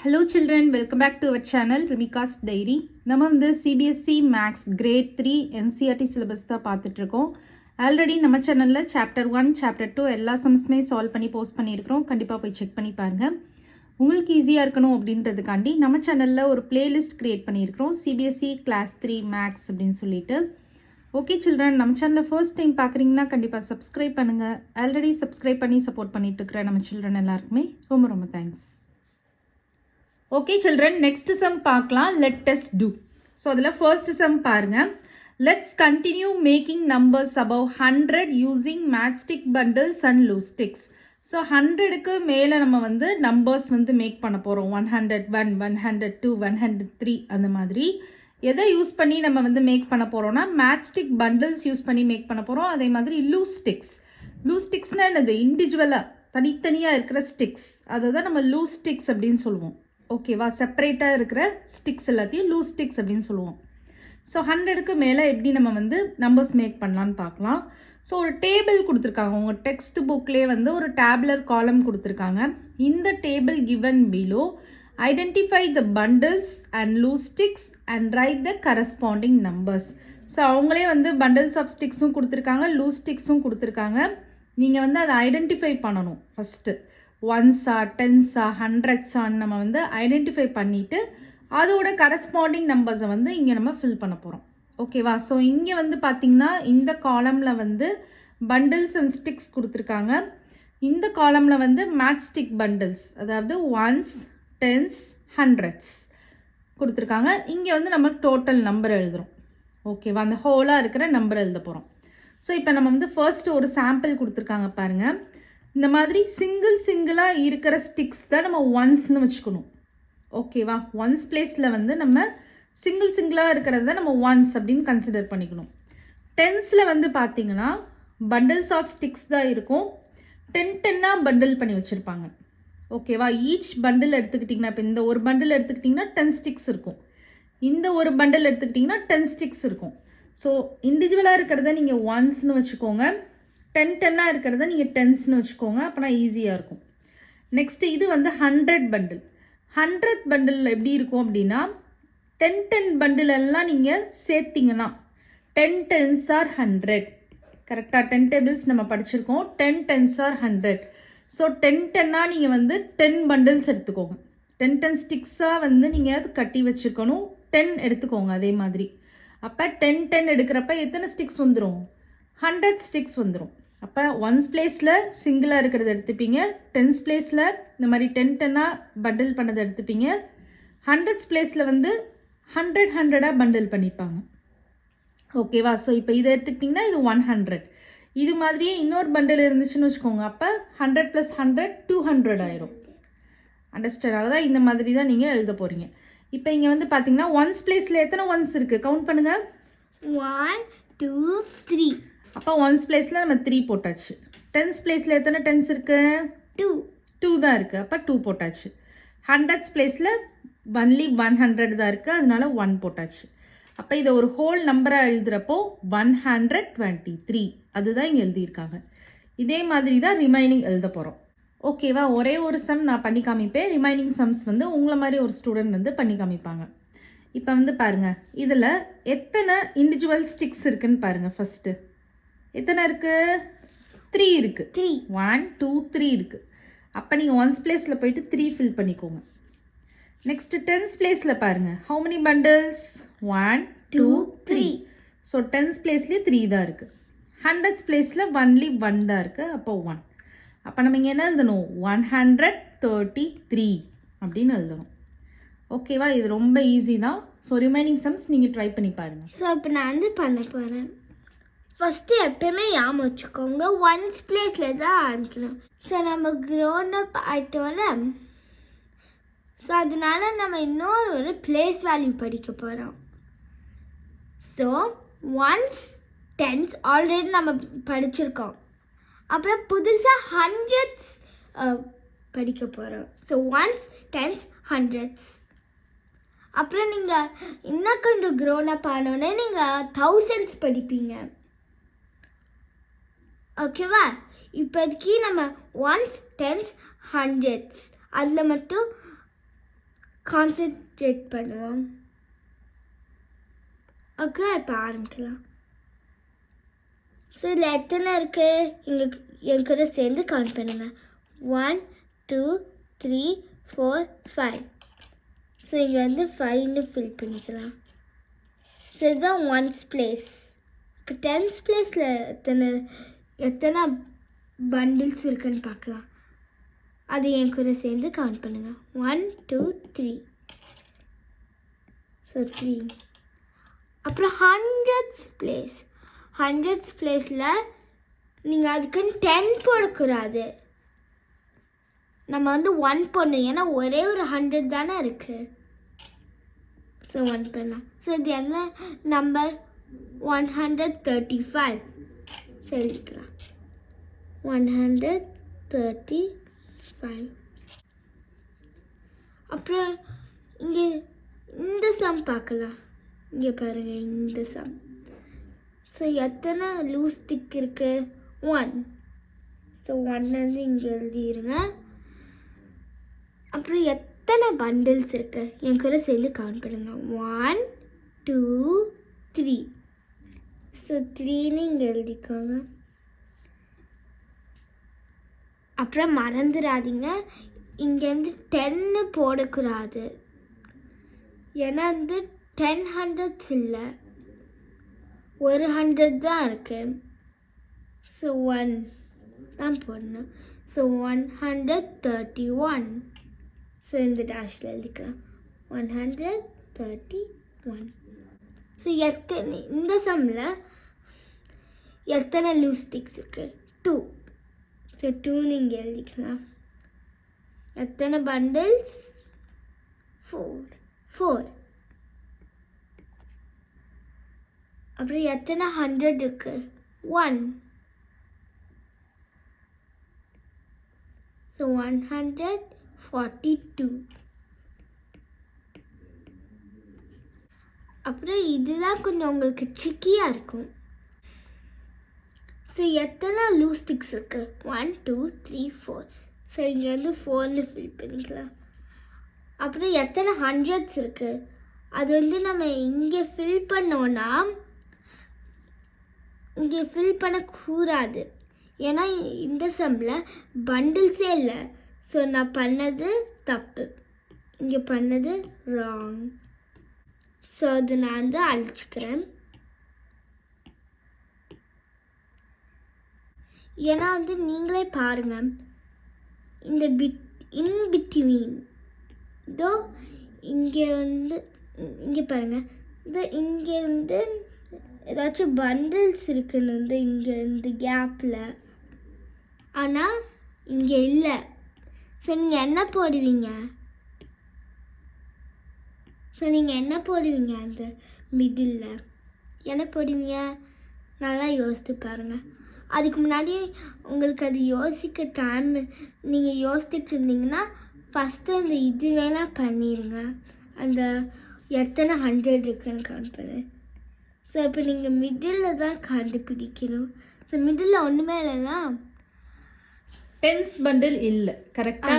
Hello children, welcome back to our channel Rimika's Diary. நம்ம வந்து CBSE Maths Grade 3 NCERT syllabus தான் பார்த்துட்டு இருக்கோம். ஆல்ரெடி நம்ம சேனல்ல சாப்டர் 1, சாப்டர் 2 எல்லா சம்ஸுமே சால்வ் பண்ணி போஸ்ட் பண்ணியிருக்கிறோம். கண்டிப்பாக போய் செக் பண்ணி பாருங்க. உங்களுக்கு ஈஸியாக இருக்கணும் அப்படின்றதுக்காண்டி நம்ம சேனலில் ஒரு பிளேலிஸ்ட் கிரியேட் பண்ணியிருக்கிறோம். CBSE Class 3 Maths அப்படின்னு சொல்லிட்டு. ஓகே சில்ட்ரன், நம்ம சேனலில் ஃபர்ஸ்ட் டைம் பார்க்குறீங்கன்னா கண்டிப்பாக சப்ஸ்கிரைப் பண்ணுங்கள். ஆல்ரெடி சப்ஸ்கிரைப் பண்ணி சப்போர்ட் பண்ணிட்டு இருக்கிற நம்ம சில்ட்ரன் எல்லாருக்குமே ரொம்ப ரொம்ப thanks. Okay children, next sum பார்க்கலாம். Let us do. So அதில் first sum பாருங்க. Let's continue making numbers above 100 using matchstick bundles and loose sticks. So 100க்கு மேலே நம்ம வந்து numbers வந்து மேக் பண்ண போகிறோம். 101, 102, 103 அந்த மாதிரி. எதை யூஸ் பண்ணி நம்ம வந்து மேக் பண்ண போகிறோம்னா matchstick bundles யூஸ் பண்ணி மேக் பண்ண போகிறோம். அதே மாதிரி loose sticks. loose sticksனா என்னது? இண்டிவிஜுவலாக தனித்தனியாக இருக்கிற ஸ்டிக்ஸ். அதை தான் நம்ம லூஸ் ஸ்டிக்ஸ் அப்படின்னு சொல்லுவோம். ஓகேவா? செப்பரேட்டாக இருக்கிற ஸ்டிக்ஸ் எல்லாத்தையும் லூஸ் ஸ்டிக்ஸ் அப்படின்னு சொல்லுவோம். ஸோ 100க்கு மேலே எப்படி நம்ம வந்து நம்பர்ஸ் மேக் பண்ணலான்னு பார்க்கலாம். ஸோ ஒரு டேபிள் கொடுத்துருக்காங்க. உங்கள் டெக்ஸ்ட் புக்லேயே வந்து ஒரு டேபுலர் காலம் கொடுத்துருக்காங்க. இந்த table given below identify the bundles and loose sticks and write the corresponding numbers. So அவங்களே வந்து பண்டில்ஸ் ஆஃப் ஸ்டிக்ஸும் கொடுத்துருக்காங்க, லூஸ் ஸ்டிக்ஸும் கொடுத்துருக்காங்க. நீங்கள் வந்து அதை ஐடென்டிஃபை பண்ணணும் ஃபஸ்ட்டு. ஒன்ஸா, டென்ஸா, ஹண்ட்ரட்ஸான்னு நம்ம வந்து ஐடென்டிஃபை பண்ணிவிட்டு அதோட கரஸ்பாண்டிங் நம்பர்ஸை வந்து இங்கே நம்ம ஃபில் பண்ண போகிறோம். ஓகேவா? ஸோ இங்கே வந்து பார்த்திங்கன்னா இந்த காலமில் வந்து பண்டில்ஸ் அண்ட் ஸ்டிக்ஸ் கொடுத்துருக்காங்க. இந்த காலமில் வந்து மேட்ச்ஸ்டிக் பண்டில்ஸ், அதாவது ஒன்ஸ், டென்ஸ், ஹண்ட்ரட்ஸ் கொடுத்துருக்காங்க. இங்கே வந்து நம்ம டோட்டல் நம்பர் எழுதுகிறோம். ஓகேவா? அந்த ஹோலாக இருக்கிற நம்பர் எழுத போகிறோம். ஸோ இப்போ நம்ம வந்து ஃபர்ஸ்ட் ஒரு சாம்பிள் கொடுத்துருக்காங்க பாருங்கள். இந்த மாதிரி சிங்கிளாக இருக்கிற ஸ்டிக்ஸ் தான் நம்ம ஒன்ஸ்னு வச்சுக்கணும். ஓகேவா? ஒன்ஸ் பிளேஸில் வந்து நம்ம சிங்கிளாக இருக்கிறது தான் நம்ம ஒன்ஸ் அப்படின்னு கன்சிடர் பண்ணிக்கணும். டென்ஸில் வந்து பார்த்தீங்கன்னா பண்டில்ஸ் ஆஃப் ஸ்டிக்ஸ் தான் இருக்கும். 10 பண்டில் பண்ணி வச்சுருப்பாங்க. ஓகேவா? ஈச் பண்டில் எடுத்துக்கிட்டிங்கன்னா, இப்போ இந்த ஒரு பண்டில் எடுத்துக்கிட்டிங்கன்னா 10 ஸ்டிக்ஸ் இருக்கும். இந்த ஒரு பண்டில் எடுத்துக்கிட்டிங்கன்னா 10 ஸ்டிக்ஸ் இருக்கும். ஸோ இண்டிவிஜுவலாக இருக்கிறத நீங்கள் ஒன்ஸ்னு வச்சுக்கோங்க. 10 இருக்கிறத நீங்கள் டென்ஸ்னு வச்சுக்கோங்க. அப்போனா ஈஸியாக இருக்கும். நெக்ஸ்ட்டு இது வந்து 100 பண்டில். 100 பண்டில் எப்படி இருக்கும் அப்படின்னா 10 பண்டில் எல்லாம் நீங்கள் சேர்த்திங்கன்னா 10 10s are 100. கரெக்டாக 10 டேபிள்ஸ் நம்ம படிச்சிருக்கோம். 10 10s are 100. ஸோ 10 நீங்கள் வந்து 10 பண்டில்ஸ் எடுத்துக்கோங்க. 10 ஸ்டிக்ஸாக வந்து நீங்கள் அது கட்டி வச்சுருக்கணும். 10 எடுத்துக்கோங்க அதே மாதிரி. அப்போ 10 எடுக்கிறப்ப எத்தனை ஸ்டிக்ஸ் வந்துடும்? 100 ஸ்டிக்ஸ் வந்துடும். அப்போ ஒன்ஸ் பிளேஸில் சிங்கிளாக இருக்கிறத எடுத்துப்பீங்க. டென்ஸ் பிளேஸில் இந்த மாதிரி 10 பண்டில் பண்ணதை எடுத்துப்பீங்க. 100 பிளேஸில் வந்து 100 பண்டில் பண்ணியிருப்பாங்க. ஓகேவா? ஸோ இப்போ இதை எடுத்துக்கிட்டிங்கன்னா இது 100. இது மாதிரியே இன்னொரு பண்டில் இருந்துச்சுன்னு வச்சுக்கோங்க. அப்போ 100 + 100 200 ஆயிரும். அண்டர்ஸ்டாண்ட் ஆகுதா? இந்த மாதிரி தான் நீங்கள் எழுத போகிறீங்க. இப்போ இங்கே வந்து பார்த்தீங்கன்னா ஒன்ஸ் பிளேஸில் எத்தனை ஒன்ஸ் இருக்குது? கவுண்ட் பண்ணுங்கள். 1 2 3. அப்போ ஒன்ஸ் பிளேஸில் நம்ம 3 போட்டாச்சு. டென்ஸ் பிளேஸில் எத்தனை டென்ஸ் இருக்குது? 2 தான் இருக்குது. அப்போ 2 போட்டாச்சு. 100 பிளேஸில் ஒன்லி 100 தான் இருக்குது, அதனால 1 போட்டாச்சு. அப்போ இதை ஒரு ஹோல் நம்பராக எழுதுகிறப்போ 123 அதுதான் இங்கே எழுதியிருக்காங்க. இதே மாதிரி தான் ரிமைனிங் எழுத போகிறோம். ஓகேவா? ஒரே ஒரு சம் நான் பண்ணி காமிப்பேன். ரிமைனிங் சம்ஸ் வந்து உங்களை மாதிரி ஒரு ஸ்டூடெண்ட் வந்து பண்ணி காமிப்பாங்க. இப்போ வந்து பாருங்கள், இதில் எத்தனை இண்டிவிஜுவல் ஸ்டிக்ஸ் இருக்குன்னு பாருங்கள். ஃபஸ்ட்டு எத்தனை இருக்குது? 3 இருக்குது. 1 2 3 இருக்குது. அப்போ நீங்கள் ஒன்ஸ் பிளேஸில் போயிட்டு 3 ஃபில் பண்ணிக்கோங்க. நெக்ஸ்ட்டு டென்ஸ் பிளேஸில் பாருங்கள். How many bundles? 1 2 3. So tens பிளேஸ்லேயே 3 தான் இருக்குது. 100 பிளேஸில் ஒன்லி 1 தான் இருக்குது. அப்போ 1. அப்போ நம்ம இங்கே என்ன எழுதணும்? 133 அப்படின்னு எழுதணும். ஓகேவா? இது ரொம்ப ஈஸி தான். ஸோ ரிமைனிங் சம்ஸ் நீங்கள் ட்ரை பண்ணி பாருங்கள். ஸோ இப்போ நான் வந்து பண்ண போகிறேன். ஃபஸ்ட்டு எப்பயுமே ஞாபகம் வச்சுக்கோங்க, ஒன்ஸ் பிளேஸில் தான் ஆரம்பிக்கணும். ஸோ நம்ம க்ரோன் அப் ஆகிட்டோம்ல, ஸோ அதனால நம்ம இன்னொரு பிளேஸ் வேல்யூ படிக்க போகிறோம். ஸோ ஒன்ஸ் டென்ஸ் ஆல்ரெடி நம்ம படிச்சிருக்கோம். அப்புறம் புதுசாக ஹண்ட்ரட்ஸ் படிக்க போகிறோம். So once tense hundreds. அப்புறம் நீங்கள் இன்னும் கொஞ்சம் க்ரோன் அப் ஆனோடனே நீங்கள் தௌசண்ட்ஸ் படிப்பீங்க. ஓகேவா? இப்போதைக்கு நம்ம ஒன்ஸ் டென்ஸ் ஹண்ட்ரட்ஸ் அதில் மட்டும் கான்சென்ட்ரேட் பண்ணுவோம். ஓகே, இப்போ ஆரம்பிக்கலாம். ஸோ இதில் எத்தனை இருக்குது என் கூட சேர்ந்து கவுண்ட் பண்ணுங்க. 1 2 3 4 5. ஸோ இங்கே வந்து 5ன்னு ஃபில் பண்ணிக்கலாம். ஸோ இதுதான் ஒன்ஸ் பிளேஸ். இப்போ டென்ஸ் பிளேஸில் எத்தனை பண்டில்ஸ் இருக்குன்னு பார்க்கலாம். அது என் கூட சேர்ந்து கவுண்ட் பண்ணுங்கள். 1 2 3. ஸோ 3. அப்புறம் ஹண்ட்ரட்ஸ் பிளேஸில் நீங்கள் அதுக்குன்னு 10 போடக்கூடாது. நம்ம வந்து 1 போடணும், ஏன்னா ஒரே ஒரு 100 தானே இருக்குது. ஸோ 1 பண்ணலாம். ஸோ இது என்ன நம்பர்? 135. சொல்லிக்கலாம் 135. அப்புறம் இங்கே இந்த சம் பார்க்கலாம். இங்கே பாருங்கள், இந்த சம். ஸோ எத்தனை லூஸ் ஸ்டிக் இருக்கு? 1. ஸோ 1 வந்து இங்கே எழுதிடுங்க. அப்புறம் எத்தனை பண்டில்ஸ் இருக்கு என் கூட சேர்ந்து கவுண்ட் பண்ணுங்க. 1 2 3. ஸோ 3ன்னு இங்கே எழுதிக்கோங்க. அப்புறம் மறந்துடாதீங்க, இங்கேருந்து 10 போடக்கூடாது, ஏன்னா வந்து 10 ஹண்ட்ரட்ஸ் இல்லை, ஒரு 100 தான் இருக்கு. ஸோ 1 தான் போடணும். ஸோ 131. ஸோ இந்த டேஷில் எழுதிக்கலாம் 131. ஸோ இந்த சம்மில் எத்தனை லூஸ் ஸ்டிக்ஸ் இருக்கு? 2. ஸோ 2ன்னு இங்கே எழுதிக்கலாம். எத்தனை பண்டில்ஸ்? 4. அப்புறம் எத்தனை 100 இருக்கு? 1. ஸோ 142. அப்புறம் இதுதான் கொஞ்சம் உங்களுக்கு ட்ரிக்கியாக இருக்கும். ஸோ எத்தனை லூஸ் ஸ்டிக்ஸ் இருக்கு? 1 2 3 4. ஸோ இங்கே வந்து 4ன்னு ஃபில் பண்ணிக்கலாம். அப்புறம் எத்தனை ஹண்ட்ரட்ஸ் இருக்கு? அது வந்து நம்ம இங்கே ஃபில் பண்ணோன்னா இங்கே ஃபில் பண்ணக்கூடாது, ஏன்னா இந்த சம்மில் பண்டில்ஸே இல்லை. ஸோ நான் பண்ணது தப்பு, இங்கே பண்ணது ராங். ஸோ அது நான் வந்து அழிச்சிக்கிறேன். ஏன்னா வந்து நீங்களே பாருங்கள், இந்த இன் பிட்வீன் இதோ இங்கே வந்து இங்கே பாருங்கள், இங்கே வந்து ஏதாச்சும் பண்டில்ஸ் இருக்குன்னு வந்து இங்கே இந்த கேப்பில், ஆனால் இங்கே இல்லை. ஸோ நீங்கள் என்ன போடுவீங்க? அந்த மிடில் என்ன போடுவீங்க? நல்லா யோசித்து பாருங்கள். அதுக்கு முன்னாடி உங்களுக்கு அது யோசிக்க டைம் நீங்கள் யோசிச்சுட்டு இருந்தீங்கன்னா ஃபஸ்ட்டு அந்த இது வேணால் பண்ணிடுங்க. அந்த எத்தனை 100 இருக்குன்னு கவுண்ட் பண்ணு. ஸோ இப்போ நீங்கள் மிடில் தான் கண்டுபிடிக்கணும். ஸோ மிடில் ஒன்றுமே இல்லைன்னா டென்ஸ் பண்டில் இல்லை, கரெக்டா?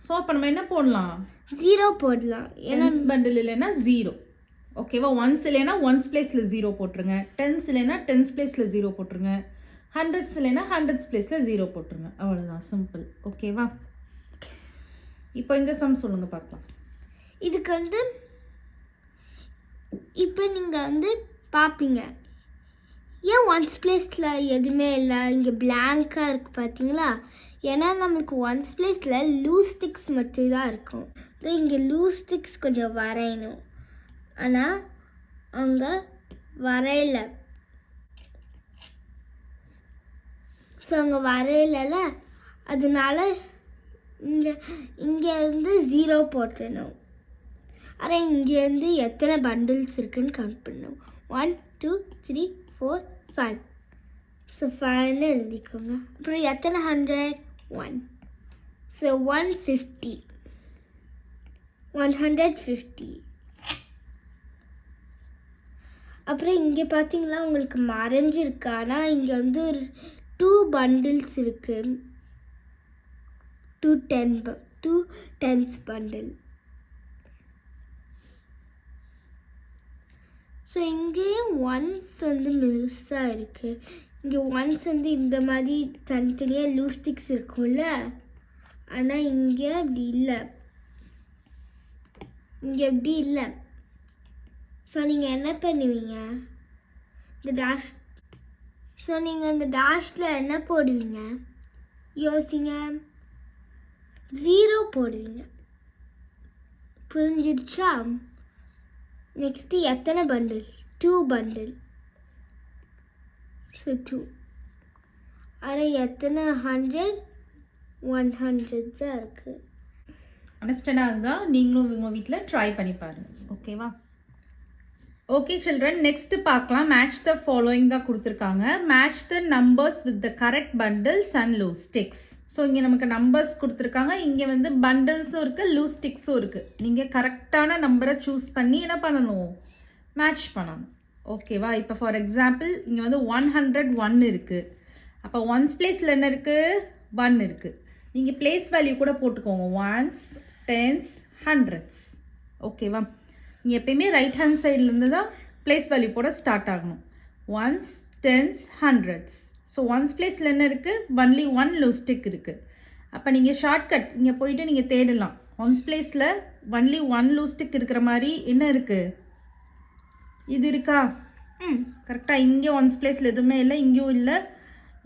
ஸோ அப்போ நம்ம என்ன போடலாம்? 0 போடலாம். டென்ஸ் பண்டில் இல்லைன்னா 0. ஓகேவா? ஒன்ஸ் இல்லைன்னா ஒன்ஸ் பிளேஸில் 0 போட்டுருங்க. டென்ஸ் இல்லைன்னா டென்ஸ் பிளேஸில் 0 போட்டுருங்க. ஹண்ட்ரட்ஸ் இல்லைன்னா ஹண்ட்ரட்ஸ் பிளேஸில் 0 போட்டுருங்க. அவ்வளோதான், சிம்பிள். ஓகேவா? இப்போ இந்த சம் சொல்லுங்கள் பார்க்கலாம். இதுக்கு வந்து இப்போ நீங்கள் வந்து பார்ப்பீங்க, ஏன் ஒன்ஸ் பிளேஸில் எதுவுமே இல்லை, இங்கே பிளாங்காக இருக்குது பார்த்தீங்களா? ஏன்னா நம்மளுக்கு ஒன்ஸ் பிளேஸில் லூஸ் ஸ்டிக்ஸ் மட்டும் தான் இருக்கும். இங்கே லூஸ் ஸ்டிக்ஸ் கொஞ்சம் வரையணும், ஆனால் அங்கே வரையலை. ஸோ அங்கே வரையல, அதனால இங்கே வந்து 0 போட்டுடணும். ஆனால் இங்கேருந்து எத்தனை பண்டில்ஸ் இருக்குன்னு கவுண்ட் பண்ணணும். 1 2 3 4 5. ஸோ 5ன்னு எழுதிக்கோங்க. அப்புறம் எத்தனை 100? 1. ஸோ 150. அப்புறம் இங்கே பார்த்தீங்களா உங்களுக்கு மறைஞ்சிருக்கு, ஆனால் இங்கே வந்து ஒரு 2 பண்டில்ஸ் இருக்கு. 2 10s பண்டில். ஸோ இங்கேயும் ஒன்ஸ் வந்து லூஸாக இருக்குது. இங்கே ஒன்ஸ் வந்து இந்த மாதிரி தனித்தனியாக லூஸ் ஸ்டிக்ஸ் இருக்கும்ல, ஆனால் இங்கே அப்படி இல்லை. இங்கே அப்படி இல்லை. ஸோ நீங்கள் என்ன பண்ணுவீங்க, இந்த டேஷ், ஸோ நீங்கள் இந்த டேஷில் என்ன போடுவீங்க யோசிங்க, 0 போடுவீங்க. புரிஞ்சிடுச்சா? நெக்ஸ்ட்டு எத்தனை பண்டில்? 2 பண்டில். ஸோ 2. ஆனால் எத்தனை 100? 100 தான் இருக்குது. அண்டர்ஸ்டாண்ட் ஆகுதா? நீங்களும் உங்கள் வீட்டில் ட்ரை பண்ணி பாருங்கள். ஓகேவா? ஓகே சில்ட்ரன், நெக்ஸ்ட் பார்க்கலாம். மேட்ச் த ஃபாலோயிங் தான் கொடுத்துருக்காங்க. Match the numbers with the correct bundles and loose sticks. So இங்கே நமக்கு நம்பர்ஸ் கொடுத்துருக்காங்க, இங்கே வந்து பண்டில்ஸும் இருக்குது, லூஸ் ஸ்டிக்ஸும் இருக்குது. நீங்கள் கரெக்டான நம்பரை சூஸ் பண்ணி என்ன பண்ணணும், மேட்ச் பண்ணணும். ஓகேவா? இப்போ ஃபார் எக்ஸாம்பிள் இங்கே வந்து 101 இருக்குது. அப்போ ஒன்ஸ் பிளேஸில் என்ன இருக்குது, 1 இருக்குது. நீங்கள் பிளேஸ் வேல்யூ கூட போட்டுக்கோங்க, 1s, 10s, 100s. ஓகேவா? நீங்கள் எப்பயுமே ரைட் ஹேண்ட் சைட்லேருந்து தான் பிளேஸ் வேல்யூ போட ஸ்டார்ட் ஆகணும். 1s, 10s, 100s. So once பிளேஸில் என்ன இருக்குது, ஒன்லி 1 லூஸ் ஸ்டிக் இருக்குது. அப்போ நீங்கள் ஷார்ட்கட் இங்கே போயிட்டு நீங்கள் தேடலாம். ஒன்ஸ் பிளேஸில் ஒன்லி 1 லூஸ் ஸ்டிக் இருக்கிற மாதிரி என்ன இருக்குது, இது இருக்கா? கரெக்டாக. இங்கே ஒன்ஸ் பிளேஸில் எதுவுமே இல்லை, இங்கேயும் இல்லை,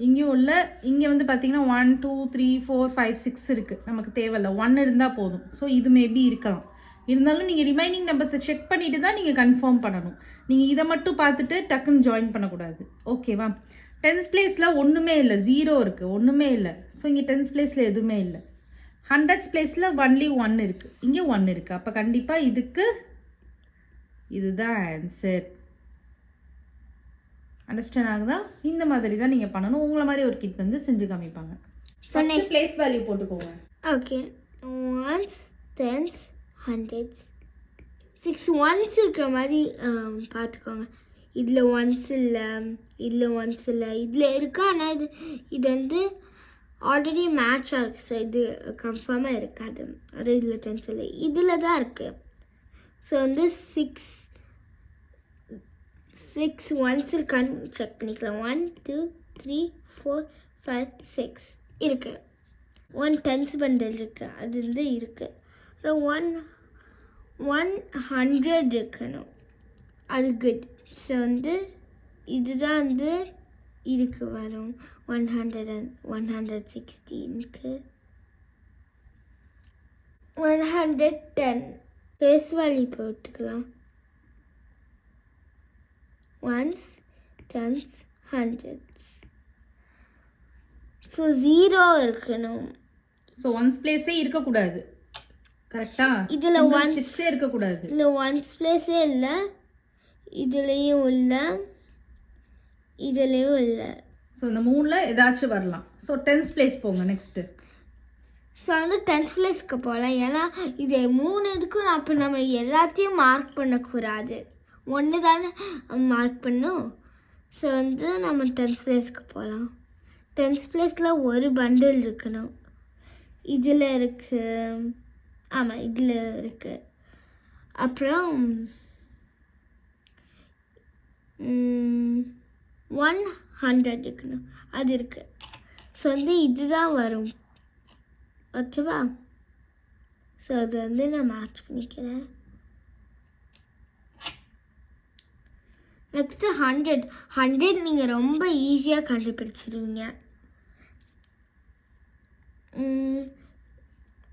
இங்கேயும் இல்லை. இங்கே வந்து பார்த்தீங்கன்னா 1 2 3 4 5 6 இருக்குது. நமக்கு தேவையில்லை, 1 இருந்தால் போதும். ஸோ இது மேபி இருக்கலாம். இருந்தாலும் நீங்கள் ரிமைனிங் நம்பர்ஸை செக் பண்ணிட்டு தான் நீங்கள் கன்ஃபார்ம் பண்ணணும். நீங்கள் இதை மட்டும் பார்த்துட்டு டக்குன்னு ஜாயின் பண்ணக்கூடாது. ஓகேவா? 10th பிளேஸில் ஒன்றுமே இல்லை, 0 இருக்குது, ஒன்றுமே இல்லை. ஸோ இங்கே 10th பிளேஸில் எதுவுமே இல்லை. 100th பிளேஸில் ஒன்லி 1 இருக்குது, இங்கே 1 இருக்குது. அப்போ கண்டிப்பாக இதுக்கு இதுதான் ஆன்சர். அண்டர்ஸ்டாண்ட் ஆகுதா? இந்த மாதிரி தான் நீங்கள் பண்ணணும். உங்களை மாதிரி ஒரு கிட் வந்து செஞ்சு காமிப்பாங்க. நெக்ஸ்ட் பிளேஸ் வேல்யூ போட்டுக்கோங்க. Okay, 1s, 10s, 100s. 6 once இருக்கிற மாதிரி பார்த்துக்கோங்க. இதில் ஒன்ஸ் இல்லை, இதில் ஒன்ஸ் இல்லை, இதில் இருக்கா. ஆனால் இது வந்து ஆல்ரெடி மேட்சாக இருக்குது. ஸோ இது கன்ஃபார்மாக இருக்காது. அது இதில் 10s இல்லை, இதில் தான் இருக்குது. ஸோ வந்து 6 ஒன்ஸ் இருக்கான்னு செக் பண்ணிக்கலாம். 1 2 3 4 5 6 இருக்குது. 1 10s பண்டில் இருக்குது, அது வந்து இருக்குது. அப்புறம் 100 இருக்கணும், அது குட். ஸோ வந்து இதுதான் வந்து இதுக்கு வரும். 100 and 116க்கு 110 பேஸ் வேல்யூ போட்டுக்கலாம். 1s, 10s, 100s. ஸோ 0 இருக்கணும். ஸோ ஒன்ஸ் பிளேஸே இருக்கக்கூடாது. கரெக்டா? இதில் ஒன் ஸ்டிக்ஸே இருக்கக்கூடாது. இல்லை ஒன்ஸ் பிளேஸே இல்லை, இதுலேயும் இல்லை, இதுலேயும் இல்லை. ஸோ இந்த 3ல் ஏதாச்சும் வரலாம். ஸோ 10th பிளேஸ் போங்க நெக்ஸ்ட்டு. ஸோ வந்து 10th பிளேஸ்க்கு போகலாம். ஏன்னா இது 3 இதுக்கும் அப்போ நம்ம எல்லாத்தையும் மார்க் பண்ணக்கூடாது, 1 தானே மார்க் பண்ணும். ஸோ வந்து நம்ம 10th பிளேஸ்க்கு போகலாம். 10th பிளேஸில் ஒரு பண்டில் இருக்கணும். இதில் இருக்குது, ஆமாம் இதில் இருக்குது. அப்புறம் 100 இருக்கணும், அது இருக்குது. ஸோ வந்து இதுதான் வரும். ஓகேவா? ஸோ அது வந்து நான் மேட்ச் பண்ணிக்கிறேன். நெக்ஸ்ட்டு 100 நீங்கள் ரொம்ப ஈஸியாக கண்டுபிடிச்சிடுவீங்க.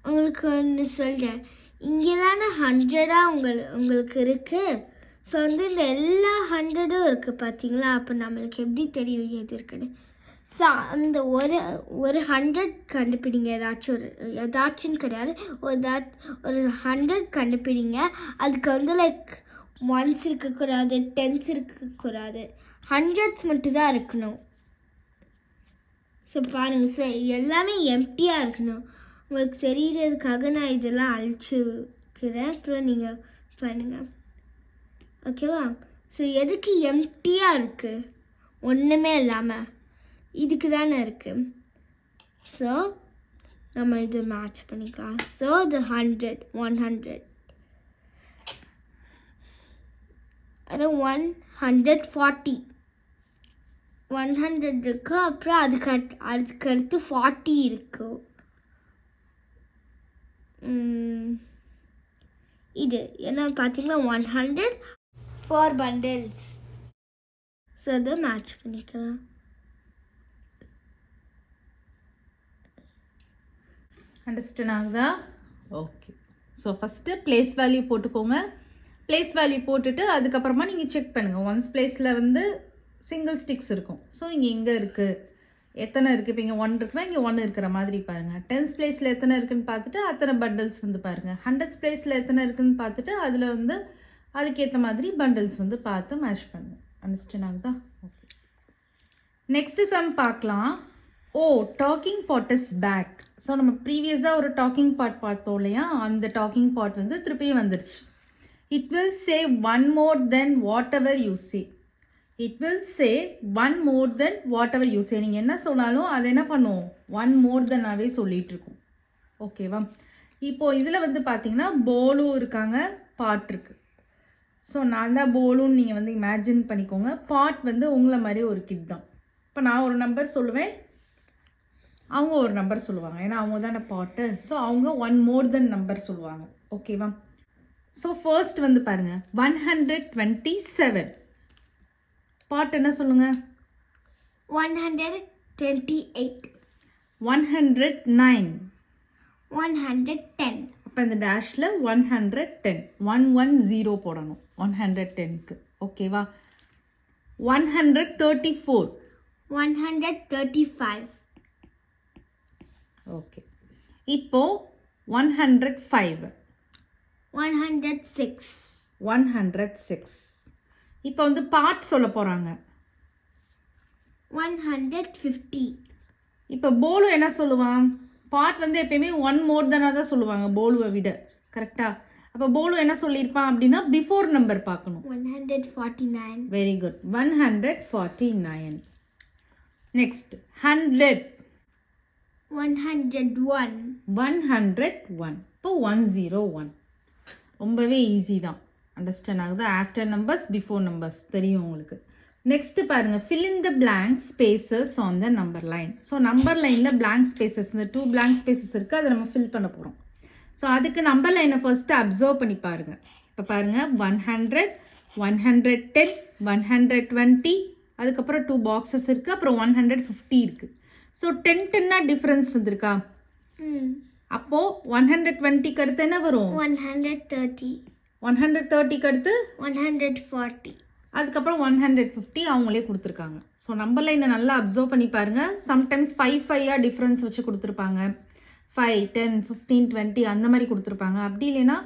உங்களுக்கு ஒன்று சொல்கிறேன், இங்கே தானே 100ஆக உங்களுக்கு இருக்குது. ஸோ வந்து இந்த எல்லா 100ம் இருக்குது பார்த்தீங்களா? அப்போ நம்மளுக்கு எப்படி தெரியும் எது இருக்குன்னு? ஸோ அந்த ஒரு 100 கண்டுபிடிங்க. ஏதாச்சும் கிடையாது, ஒரு 100 கண்டுபிடிங்க. அதுக்கு வந்து லைக் 1s இருக்கக்கூடாது, 10s இருக்கக்கூடாது, 100s மட்டும்தான் இருக்கணும். ஸோ பாருங்கள், ஸோ எல்லாமே எம்டியாக இருக்கணும். உங்களுக்கு தெரியறதுக்காக நான் இதெல்லாம் அழிச்சுக்கிறேன், அப்புறம் நீங்கள் பண்ணுங்கள். ஓகேவா? ஸோ எதுக்கு எம்டியாக இருக்குது, ஒன்றுமே இல்லாமல் இதுக்கு தானே இருக்குது. ஸோ நம்ம இது மேட்ச் பண்ணிக்கலாம். ஸோ இது 100 அது 140 100 இருக்கு. அப்புறம் அதுக்கு அடுத்து 40 இருக்கு. இது என்ன பார்த்தீங்கன்னா 100 4 bundles. ஸோ அதை மேட்ச் பண்ணிக்கலாம். அண்டர்ஸ்டாண்ட் ஆகுதா? Okay. So first place value போட்டுக்கோங்க. பிளேஸ் வேல்யூ போட்டுட்டு அதுக்கப்புறமா நீங்கள் செக் பண்ணுங்கள். ஒன்ஸ் பிளேஸில் வந்து சிங்கிள் ஸ்டிக்ஸ் இருக்கும். ஸோ இங்கே எங்கே இருக்குது, எத்தனை இருக்குது, இப்போ இங்கே 1 இருக்குன்னா இங்கே 1 இருக்கிற மாதிரி பாருங்கள். 10th பிளேஸில் எத்தனை இருக்குதுன்னு பார்த்துட்டு அத்தனை பண்டில்ஸ் வந்து பாருங்கள். 100th பிளேஸில் எத்தனை இருக்குதுன்னு பார்த்துட்டு அதில் வந்து அதுக்கேற்ற மாதிரி பண்டில்ஸ் வந்து பார்த்து மேட்ச் பண்ணுங்கள். அண்டர்ஸ்டாண்ட் ஆகுதா? ஓகே. நெக்ஸ்ட் சம் பார்க்கலாம். Talking pot is back. So நம்ம ப்ரீவியஸாக ஒரு டாக்கிங் பாட் பார்த்தோம் இல்லையா, அந்த டாக்கிங் பாட் வந்து திருப்பியும் வந்துடுச்சு. It will say one more then what ever you say. It will say one more then what ever you say. நீங்கள் என்ன சொன்னாலும் அது என்ன பண்ணும், ஒன் மோர் தென்னாகவே சொல்லிட்டு இருக்கும். ஓகேவா? இப்போது இதில் வந்து பார்த்தீங்கன்னா போலும் இருக்காங்க, பாட் இருக்கு. ஸோ நான் தான் போலுன்னு நீங்கள் வந்து இமேஜின் பண்ணிக்கோங்க. பாட் வந்து உங்களை மாதிரி ஒரு கிட் தான். இப்போ நான் ஒரு நம்பர் சொல்லுவேன், அவங்க ஒரு நம்பர் சொல்லுவாங்க, ஏன்னா அவங்க தானே பாட்டு. ஸோ அவங்க ஒன் மோர் தென் நம்பர் சொல்லுவாங்க. ஓகேவா? ஸோ ஃபர்ஸ்ட் வந்து பாருங்க 127. பாட் என்ன சொல்லுங்க? 128 109 110. அப்போ இந்த டேஷில் 110 110 போடணும் 110க்கு. ஓகேவா? 134 135. ஓகே. இப்போ 105 106 106. இப்போ வந்து பார்ட் சொல்ல போகிறாங்க. 150. இப்போ போலு என்ன சொல்லுவான்? பார்ட் வந்து எப்பயுமே ஒன் மோர் தெனாக தான் சொல்லுவாங்க போலுவை விட. கரெக்டா? அப்போ போலு என்ன சொல்லியிருப்பான் அப்படின்னா பிஃபோர் நம்பர் பார்க்கணும். 149. Very good. 149. நெக்ஸ்ட் 100 101 101. இப்போ 101. ரொம்பவே ஈஸி தான். அண்டர்ஸ்டாண்ட் ஆகுது? ஆஃப்டர் நம்பர்ஸ் பிஃபோர் நம்பர்ஸ் தெரியும் உங்களுக்கு. நெக்ஸ்ட் பாருங்க, fill in the blank spaces on the number line. So number லைனில் blank spaces, இந்த 2 blank spaces இருக்குது, அதை நம்ம ஃபில் பண்ண போகிறோம். ஸோ அதுக்கு நம்பர் லைனை ஃபர்ஸ்ட்டு அப்சர்வ் பண்ணி பாருங்கள். இப்போ பாருங்கள் 100 110 120, அதுக்கப்புறம் 2 பாக்ஸஸ் இருக்குது, அப்புறம் 150 இருக்குது. ஸோ 10 டிஃப்ரென்ஸ் வந்திருக்கா? அப்போது 120க்கு அடுத்து என்ன வரும்? 130 130க்கு அடுத்து 140. அதுக்கப்புறம் 150 அவங்களே கொடுத்துருக்காங்க. ஸோ நம்பர் லைனை நல்லா அப்சர்வ் பண்ணி பாருங்கள். சம்டைம்ஸ் 5 டிஃப்ரென்ஸ் வச்சு கொடுத்துருப்பாங்க. 5 10 15 20 அந்த மாதிரி கொடுத்துருப்பாங்க. அப்படி இல்லைன்னா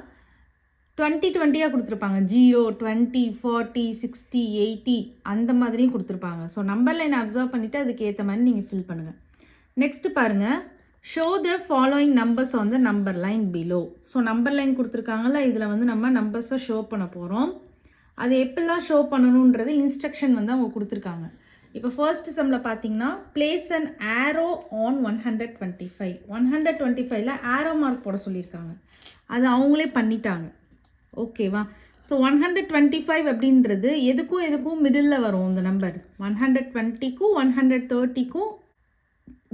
20 கொடுத்துருப்பாங்க. 0 20 40 60 80 அந்த மாதிரியும் கொடுத்துருப்பாங்க. ஸோ நம்பர் லைனை அப்சர்வ் பண்ணிவிட்டு அதுக்கு ஏற்ற மாதிரி நீங்கள் ஃபில் பண்ணுங்கள். நெக்ஸ்ட் பாருங்கள், show the following numbers on the number line below. So number line கொடுத்துருக்காங்கல்ல, இதில் வந்து நம்ம நம்பர்ஸை ஷோ பண்ண போகிறோம். அது எப்பெல்லாம் ஷோ பண்ணணுன்றது இன்ஸ்ட்ரக்ஷன் வந்து அவங்க கொடுத்துருக்காங்க. இப்போ ஃபர்ஸ்ட் சம்மில் பார்த்தீங்கன்னா பிளேஸ் அண்ட் ஆரோ ஆன் 125. 125ல் ஆரோ மார்க் போட சொல்லியிருக்காங்க. அது அவங்களே பண்ணிட்டாங்க. ஓகேவா? ஸோ 125 அப்படின்றது எதுக்கும் மிடில் வரும். இந்த நம்பர் 120க்கும் 130க்கும்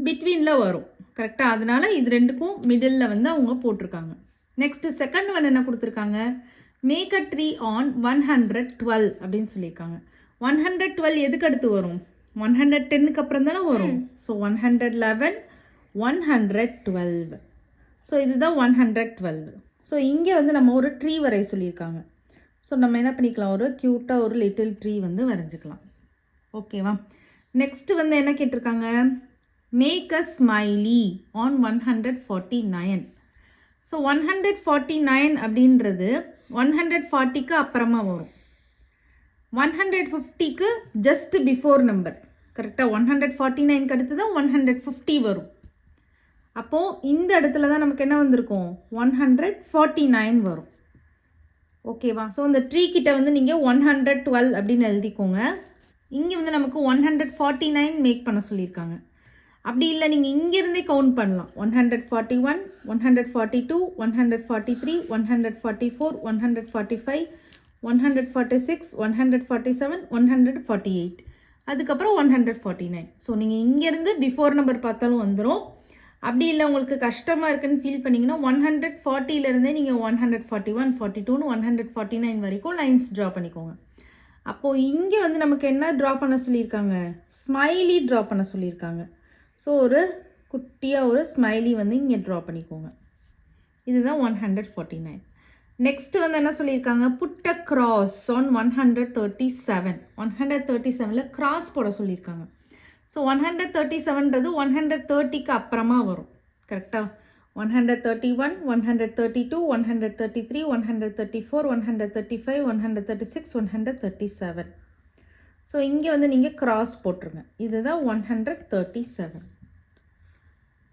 பிட்வீனில் வரும். கரெக்டாக? அதனால இது ரெண்டுக்கும் மிடில் வந்து அவங்க போட்டிருக்காங்க. நெக்ஸ்ட் செகண்ட் ஒன் என்ன கொடுத்துருக்காங்க? மேக் அ ட்ரீ ஆன் 112 அப்படின்னு சொல்லியிருக்காங்க. 112 எதுக்கு அடுத்து வரும்? 110க்கு அப்புறம் தானே வரும். ஸோ 111 112. ஸோ இதுதான் 112. ஸோ இங்கே வந்து நம்ம ஒரு ட்ரீ வரைய சொல்லியிருக்காங்க. ஸோ நம்ம என்ன பண்ணிக்கலாம், ஒரு க்யூட்டாக ஒரு லிட்டில் ட்ரீ வந்து வரைஞ்சிக்கலாம். ஓகேவா? நெக்ஸ்ட் வந்து என்ன கேட்டிருக்காங்க? Make a smiley on 149. So 149 அப்படின்றது 140க்கு அப்புறமா வரும். 150க்கு ஜஸ்ட் பிஃபோர் நம்பர். கரெக்டாக? 149க்கு அடுத்து தான் 150 வரும். அப்போது இந்த இடத்துல தான் நமக்கு என்ன வந்திருக்கும்? 149 வரும். ஓகேவா? ஸோ இந்த ட்ரீ கிட்ட வந்து நீங்கள் 112 அப்படின்னு எழுதிக்கோங்க. இங்கே வந்து நமக்கு 149 மேக் பண்ண சொல்லியிருக்காங்க. அப்படி இல்லை, நீங்கள் இங்கேருந்தே கவுண்ட் பண்ணலாம். 141 142 143 144 145 146, 147, 148, அதுக்கப்புறம் 149. ஸோ நீங்கள் இங்கேருந்து பிஃபோர் நம்பர் பார்த்தாலும் வந்துடும். அப்படி இல்லை உங்களுக்கு கஷ்டமாக இருக்குன்னு ஃபீல் பண்ணிங்கன்னா 140லேருந்தே நீங்கள் 141, 42ன்னு 149 வரைக்கும் லைன்ஸ் ட்ரா பண்ணிக்கோங்க. அப்போது இங்கே வந்து நமக்கு என்ன ட்ரா பண்ண சொல்லியிருக்காங்க? ஸ்மைலி ட்ரா பண்ண சொல்லியிருக்காங்க. ஸோ ஒரு குட்டியாக ஒரு ஸ்மைலி வந்து இங்கே ட்ரா பண்ணிக்கோங்க. இதுதான் 149. நெக்ஸ்ட் வந்து என்ன சொல்லியிருக்காங்க? Put a cross on 137. 137ல் கிராஸ் போட சொல்லியிருக்காங்க. ஸோ 137ன்றது 130க்கு அப்புறமா வரும். கரெக்டாக 131, 132, 133, 134, 135, 136, 137. ஸோ இங்கே வந்து நீங்கள் கிராஸ் போட்டுருங்க. இதுதான் 137.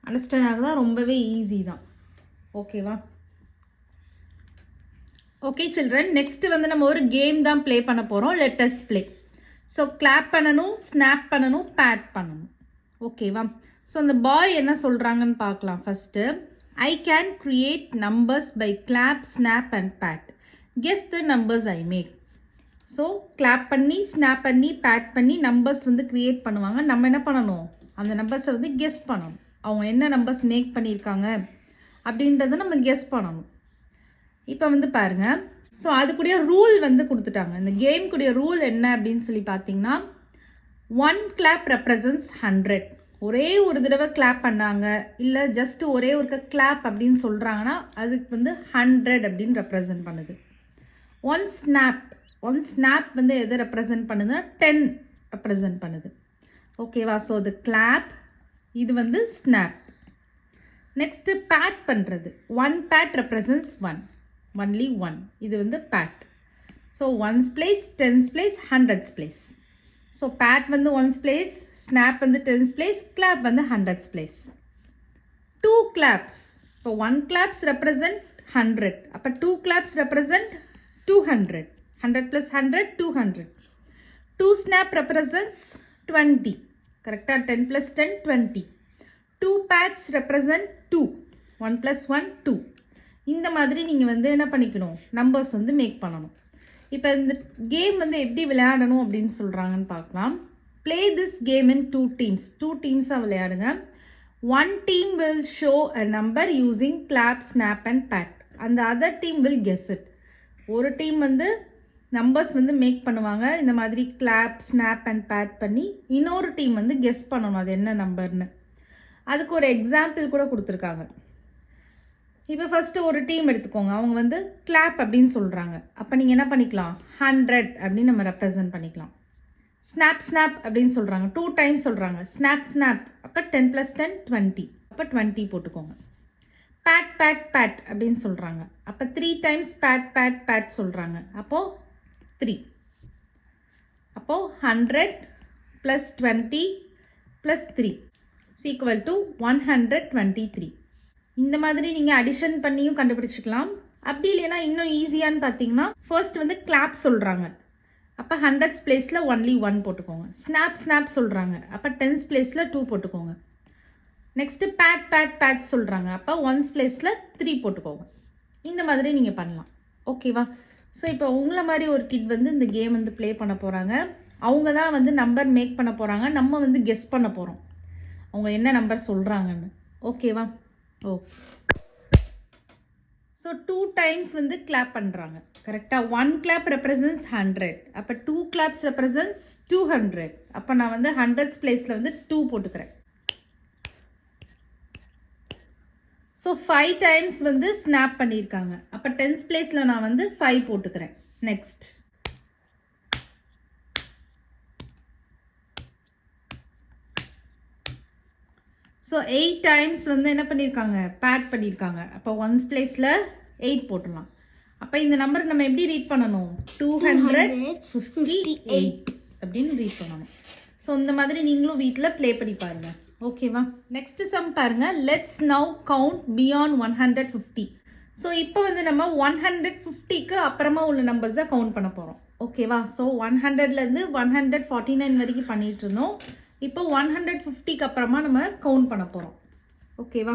அண்டர்ஸ்டாண்ட் ஆகுதா? ரொம்பவே ஈஸி தான். ஓகேவா? ஓகே சில்ட்ரன், நெக்ஸ்ட் வந்து நம்ம ஒரு கேம் தான் ப்ளே பண்ண போகிறோம். Let us play. So clap பண்ணணும், ஸ்னாப் பண்ணணும், பேட் பண்ணணும். ஓகேவா? ஸோ அந்த பாய் என்ன சொல்கிறாங்கன்னு பார்க்கலாம். First, I can create numbers by clap, snap and pat. Guess the numbers I make. So clap பண்ணி, ஸ்னாப் பண்ணி, பேட் பண்ணி நம்பர்ஸ் வந்து க்ரியேட் பண்ணுவாங்க. நம்ம என்ன பண்ணணும்? அந்த நம்பர்ஸை வந்து கெஸ் பண்ணணும். அவங்க என்ன நம்பர்ஸ் மேக் பண்ணியிருக்காங்க அப்படின்றத நம்ம கெஸ் பண்ணணும். இப்போ வந்து பாருங்கள். ஸோ அதுக்குடைய ரூல் வந்து கொடுத்துட்டாங்க. இந்த கேம் கூடிய ரூல் என்ன அப்படின்னு சொல்லி பார்த்தீங்கன்னா, 1 கிளாப் ரெப்ரசன்ட்ஸ் 100. ஒரே ஒரு தடவை கிளாப் பண்ணாங்க, இல்லை ஜஸ்ட் ஒரே ஒரு கிளாப் அப்படின்னு சொல்கிறாங்கன்னா அதுக்கு வந்து 100 அப்படின்னு ரெப்ரசன்ட் பண்ணுது. 1 ஸ்னாப் வந்து எதை ரெப்ரசன்ட் பண்ணுதுன்னா 10 ரெப்ரசன்ட் பண்ணுது. ஓகேவா? ஸோ அது கிளாப், இது வந்து ஸ்னாப். நெக்ஸ்ட்டு பேட் பண்ணுறது. 1 பேட் ரெப்ரசன்ட்ஸ் 1. ஒன்லி 1. இது வந்து pat. So 1's place, 10's place, 100's place. So pat வந்து 1's place, ஸ்னாப் வந்து 10's place, கிளாப் வந்து 100's place. 2 கிளாப்ஸ். இப்போ 1 கிளாப்ஸ் ரெப்ரசன்ட் 100. அப்போ 2 claps represent 200. 100 plus 100, 200. 2 snap represents 20. கரெக்டாக? 10 plus 10, 20. 2 bats represent 2. 1 plus 1, 2. இந்த மாதிரி நீங்கள் வந்து என்ன பண்ணிக்கணும்? நம்பர்ஸ் வந்து மேக் பண்ணணும். இப்போ இந்த கேம் வந்து எப்படி விளையாடணும் அப்படின்னு சொல்கிறாங்கன்னு பார்க்கலாம். Play this game in 2 teams. 2 teamஸாக விளையாடுங்க. 1 team will show a number using clap, snap and pat. அந்த other team will guess it. ஒரு டீம் வந்து நம்பர்ஸ் வந்து மேக் பண்ணுவாங்க, இந்த மாதிரி கிளாப், ஸ்னாப் அண்ட் பேட் பண்ணி. இன்னொரு டீம் வந்து கெஸ் பண்ணணும் அது என்ன நம்பர்னு. அதுக்கு ஒரு எக்ஸாம்பிள் கூட கொடுத்துருக்காங்க. இப்போ ஃபஸ்ட்டு ஒரு டீம் எடுத்துக்கோங்க. அவங்க வந்து கிளாப் அப்படின்னு சொல்கிறாங்க. அப்போ நீங்கள் என்ன பண்ணிக்கலாம்? 100 அப்படின்னு நம்ம ரெப்ரசன்ட் பண்ணிக்கலாம். ஸ்னாப் அப்படின்னு சொல்கிறாங்க. 2 times சொல்கிறாங்க. ஸ்னாப் அப்போ 10 plus 10, 20. அப்போ 20 போட்டுக்கோங்க. பேட் அப்படின்னு சொல்கிறாங்க. அப்போ 3 times பேட் சொல்கிறாங்க. அப்போது 3. அப்போது 100 plus 20 plus 3 is equal to 123. இந்த மாதிரி நீங்கள் அடிஷன் பண்ணியும் கண்டுபிடிச்சிக்கலாம். அப்படி இல்லைன்னா இன்னும் ஈஸியான்னு பார்த்தீங்கன்னா, ஃபர்ஸ்ட் வந்து கிளாப் சொல்கிறாங்க. அப்போ 100's பிளேஸில் ஒன்லி 1 போட்டுக்கோங்க. ஸ்னாப் சொல்கிறாங்க. அப்போ 10's பிளேஸில் 2 போட்டுக்கோங்க. நெக்ஸ்ட்டு பேட் சொல்கிறாங்க. அப்போ 1's பிளேஸில் 3 போட்டுக்கோங்க. இந்த மாதிரி நீங்கள் பண்ணலாம். ஓகேவா? ஸோ இப்போ உங்களை மாதிரி ஒரு கிட் வந்து இந்த கேம் வந்து ப்ளே பண்ண போகிறாங்க. அவங்க தான் வந்து நம்பர் மேக் பண்ண போகிறாங்க. நம்ம வந்து கெஸ் பண்ண போகிறோம் அவங்க என்ன நம்பர் சொல்கிறாங்கன்னு. ஓகேவா? ஸோ 2 times வந்து கிளாப் பண்ணுறாங்க. கரெக்டாக? 1 கிளாப் ரெப்ரசன்ட்ஸ் 100. அப்போ 2 கிளாப்ஸ் ரெப்ரசன்ட்ஸ் 200. அப்போ நான் வந்து 100's பிளேஸில் வந்து 2 போட்டுக்கிறேன். ஸோ 5 times வந்து ஸ்னாப் பண்ணியிருக்காங்க. அப்போ 10's பிளேஸில் நான் வந்து 5 போட்டுக்கிறேன். நெக்ஸ்ட் ஸோ 8 times வந்து என்ன பண்ணியிருக்காங்க? பேட் பண்ணியிருக்காங்க. அப்போ 1's பிளேஸில் 8 போட்டுடலாம். அப்போ இந்த நம்பர் நம்ம எப்படி ரீட் பண்ணணும்? 258 அப்படின்னு ரீட் பண்ணணும். ஸோ இந்த மாதிரி நீங்களும் வீட்டில் ப்ளே பண்ணி பாருங்க. ஓகேவா? நெக்ஸ்ட் சம் பாருங்க. Let's now count beyond 150. So இப்போ வந்து நம்ம 150க்கு அப்புறமா உள்ள நம்பர்ஸை கவுண்ட் பண்ண போகிறோம். ஓகேவா? ஸோ 100லேருந்து 149 வரைக்கும் பண்ணிட்டு இருந்தோம். இப்போ 150க்கு அப்புறமா நம்ம கவுண்ட் பண்ண போகிறோம். ஓகேவா?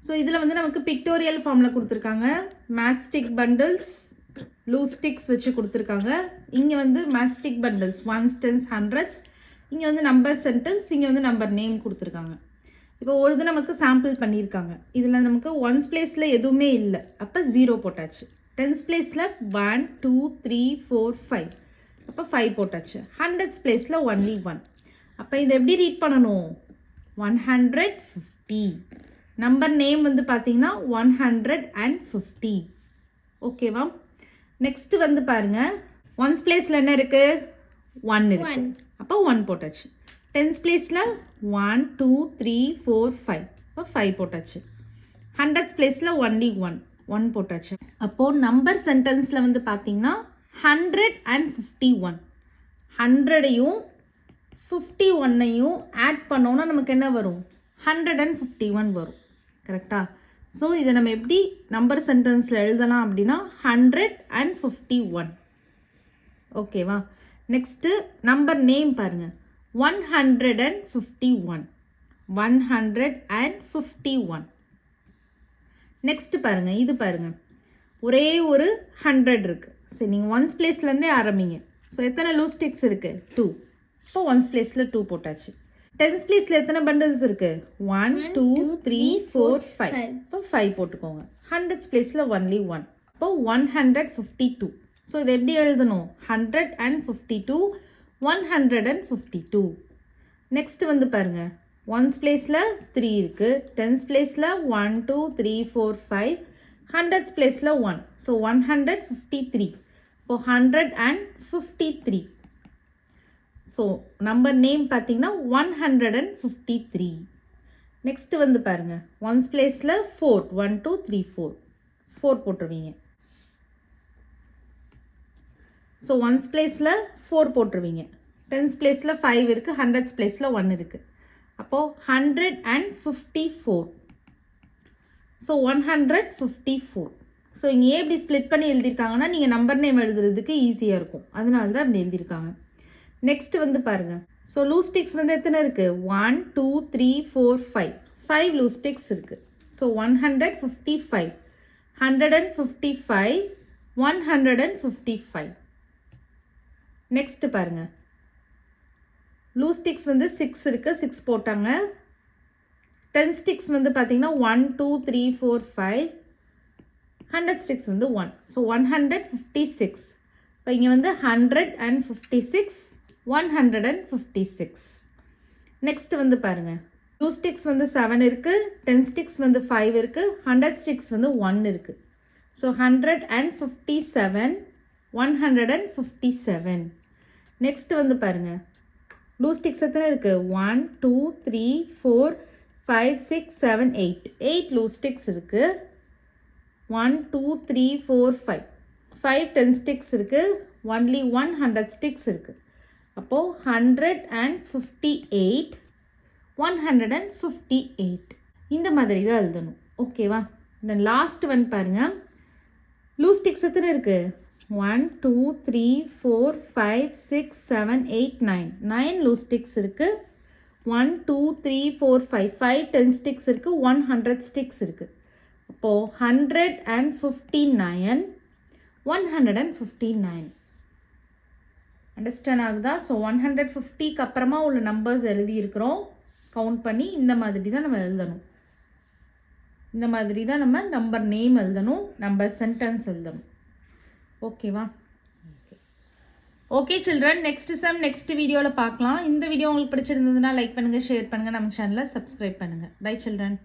ஸோ இதில் வந்து நமக்கு பிக்டோரியல் ஃபார்மில் கொடுத்துருக்காங்க. மேட்ச்ஸ்டிக் பண்டில்ஸ், லூஸ் ஸ்டிக்ஸ் வச்சு கொடுத்துருக்காங்க. இங்கே வந்து match stick bundles 1s 10s 100s. இங்கே வந்து நம்பர் சென்டென்ஸ், இங்கே வந்து நம்பர் நேம் கொடுத்துருக்காங்க. இப்போ ஒரு இது நமக்கு சாம்பிள் பண்ணியிருக்காங்க. இதில் நமக்கு 1s பிளேஸில் எதுவுமே இல்லை, அப்போ 0 போட்டாச்சு. 10s பிளேஸில் 1 2 3 4 5, அப்போ 5 போட்டாச்சு. 100s பிளேஸில் ஒன்லி 1. அப்போ இதை எப்படி ரீட் பண்ணணும்? 150. நம்பர் நேம் வந்து பார்த்தீங்கன்னா 150. ஓகேவா? நெக்ஸ்ட் வந்து பாருங்க, 1s பிளேஸில் என்ன இருக்கு? 1 இருக்கு, அப்போ 1 போட்டாச்சு. 10s பிளேஸில் 1 2 3 4 5, அப்போ 5 போட்டாச்சு. 100s பிளேஸில் ஒன்லி 1 போட்டாச்சு. அப்போது நம்பர் சென்டென்ஸில் வந்து பார்த்தீங்கன்னா 151. 100ஐயும் 51ஐயும் ஆட் பண்ணோன்னா நமக்கு என்ன வரும்? 151 வரும். கரெக்டா? ஸோ இதை நம்ம எப்படி நம்பர் சென்டென்ஸில் எழுதலாம் அப்படின்னா 151. ஓகேவா? நெக்ஸ்ட்டு நம்பர் நேம் பாருங்கள், 151. 151. நெக்ஸ்ட் பாருங்கள், இது பாருங்கள், ஒரே ஒரு 100 இருக்குது. சரி, நீங்கள் 1s பிளேஸ்லேருந்தே ஆரம்பிங்க. ஸோ எத்தனை லூஸ் ஸ்டிக்ஸ் இருக்குது? 2. இப்போ 1s பிளேஸில் 2 போட்டாச்சு. 10s பிளேஸில் எத்தனை பண்டில்ஸ் இருக்குது? 1 2 3 4 5, இப்போ 5 போட்டுக்கோங்க. 100s பிளேஸில் ஒன்லி 1, இப்போ 152. ஸோ இதை எப்படி எழுதணும்? 152 152. நெக்ஸ்ட் வந்து பாருங்க, 1s பிளேஸில் 3 இருக்குது, 10s பிளேஸில் 1 2 3 4 5, 100s பிளேஸில் 1, ஸோ 153. இப்போ 153. ஸோ நம்பர் நேம் பார்த்தீங்கன்னா 153. நெக்ஸ்ட் வந்து பாருங்க, 1s பிளேஸில் 4, 1 2 3 4 போட்டுருவீங்க. ஸோ 1s பிளேஸில் 4 போட்டுருவீங்க. 10s பிளேஸில் 5 இருக்குது, 100s பிளேஸில் 1 இருக்குது. அப்போது 154. ஸோ 154. ஸோ இங்கே எப்படி ஸ்ப்ளிட் பண்ணி எழுதியிருக்காங்கன்னா நீங்கள் நம்பர் நேம் எழுதுறதுக்கு ஈஸியாக இருக்கும், அதனால தான் அப்படி எழுதியிருக்காங்க. நெக்ஸ்ட் வந்து பாருங்க, ஸோ லூஸ் ஸ்டிக்ஸ் வந்து எத்தனை இருக்குது? 1 2 3 4 5, 5 லூஸ் ஸ்டிக்ஸ் இருக்குது. ஸோ 155. 155 155. நெக்ஸ்ட் பாருங்க, லூஸ் ஸ்டிக்ஸ் வந்து 6 இருக்குது, 6 போட்டாங்க. 10 ஸ்டிக்ஸ் வந்து பார்த்தீங்கன்னா 1 2 3 4 5, 100 ஸ்டிக்ஸ் வந்து 1, ஸோ 156. இப்போ இங்கே வந்து 156 156. நெக்ஸ்ட் வந்து பாருங்க, லூஸ் ஸ்டிக்ஸ் வந்து 7 இருக்குது, 10 ஸ்டிக்ஸ் வந்து 5 இருக்குது, 100 ஸ்டிக்ஸ் வந்து 1 இருக்குது. ஸோ 157 157. நெக்ஸ்ட் வந்து பாருங்க, லூஸ் ஸ்டிக்ஸ் எத்தனை இருக்குது? 1 2 3 4 5 6 7 8, 8 லூஸ் ஸ்டிக்ஸ் இருக்குது. 1 2 3 4 5, 5 10 ஸ்டிக்ஸ் இருக்குது, ஒன்லி 100 ஸ்டிக்ஸ் இருக்குது. அப்போது 158 158. இந்த மாதிரி தான் எழுதணும். ஓகேவா? இந்த லாஸ்ட் ஒன் பாருங்கள், லூஸ் ஸ்டிக்ஸ் எத்தனை இருக்குது? 1 2 3 4 5 6 7 8 9, 9 லூஸ் ஸ்டிக்ஸ் இருக்குது. 1 2 3 4 5, 5 10 ஸ்டிக்ஸ் இருக்குது, 100 ஸ்டிக்ஸ் இருக்குது. அப்போது 159 159. அண்டர்ஸ்டாண்ட் ஆகுதா? ஸோ 150க்கு அப்புறமா உள்ள நம்பர்ஸ் எழுதியிருக்கிறோம், கவுண்ட் பண்ணி இந்த மாதிரி தான் நம்ம எழுதணும். இந்த மாதிரி தான் நம்ம நம்பர் நேம் எழுதணும், நம்பர் சென்டென்ஸ் எழுதணும். ஓகேவா? Okay children, next sum next வீடியோவில் பார்க்கலாம். இந்த வீடியோ உங்களுக்கு பிடிச்சிருந்ததுன்னா லைக் பண்ணுங்கள், ஷேர் பண்ணுங்கள், நம்ம சேனலை சப்ஸ்கிரைப் பண்ணுங்கள். Bye children.